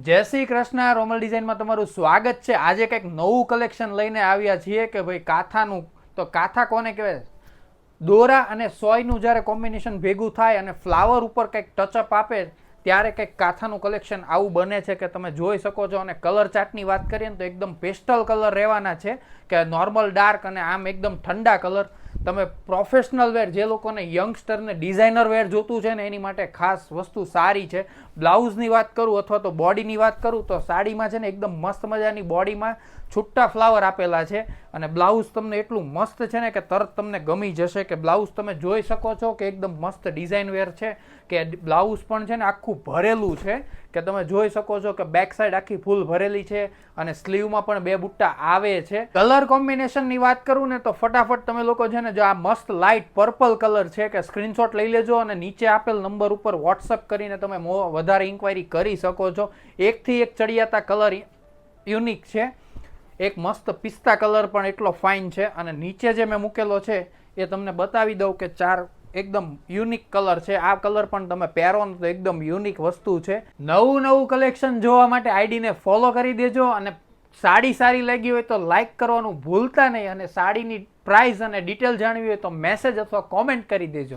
જય શ્રી કૃષ્ણ. રોમલ ડિઝાઇનમાં તમારું સ્વાગત છે. આજે કંઈક નવું કલેક્શન લઈને આવ્યા છીએ કે ભાઈ કાથાનું. તો કાથા કોને કહેવાય? દોરા અને સોયનું જ્યારે કોમ્બિનેશન ભેગું થાય અને ફ્લાવર ઉપર કંઈક ટચઅપ આપે ત્યારે કંઈક કાથાનું કલેક્શન આવું બને છે કે તમે જોઈ શકો છો. અને કલર ચાર્ટની વાત કરીએ ને તો એકદમ પેસ્ટલ કલર રહેવાના છે કે નોર્મલ ડાર્ક અને આમ એકદમ ઠંડા કલર. તમે પ્રોફેશનલ વેર, જે લોકોને યંગસ્ટરને ડિઝાઇનર વેર જોતું છે ને એની માટે ખાસ વસ્તુ સારી છે. બ્લાઉઝની વાત કરું અથવા તો બોડીની વાત કરું તો સાડીમાં છે ને એકદમ મસ્ત મજાની બોડીમાં છૂટા ફ્લાવર આપેલા છે અને બ્લાઉઝ તમને એટલું મસ્ત છે ને કે તરત તમને ગમી જશે. કે બ્લાઉઝ તમે જોઈ શકો છો કે એકદમ મસ્ત ડિઝાઇન વેર છે કે બ્લાઉઝ પણ છે ને આખું ભરેલું છે કે તમે જોઈ શકો છો કે બેક સાઈડ આખી ફૂલ ભરેલી છે અને સ્લીવમાં પણ બે બુટ્ટા આવે છે. કલર કોમ્બિનેશનની વાત કરું ને તો ફટાફટ તમે લોકો છે ને જો આ મસ્ત લાઇટ પર્પલ કલર છે કે સ્ક્રીનશોટ લઈ લેજો અને નીચે આપેલ નંબર ઉપર વોટ્સઅપ કરીને તમે વધારે ઇન્ક્વાયરી કરી શકો છો. એકથી એક ચડિયાતા કલર યુનિક છે. એક મસ્ત પિસ્તા કલર પણ એટલો ફાઇન છે અને નીચે જે મેં મૂકેલો છે એ તમને બતાવી દઉં કે ચાર એકદમ યુનિક કલર છે. આ કલર પણ તમે પહેરો ને તો એકદમ યુનિક વસ્તુ છે. નવું કલેક્શન જોવા માટે આઈડીને ફોલો કરી દેજો અને સાડી સારી લાગી હોય તો લાઈક કરવાનું ભૂલતા નહીં અને સાડીની પ્રાઇસ અને ડિટેલ જાણવી હોય તો મેસેજ અથવા કોમેન્ટ કરી દેજો.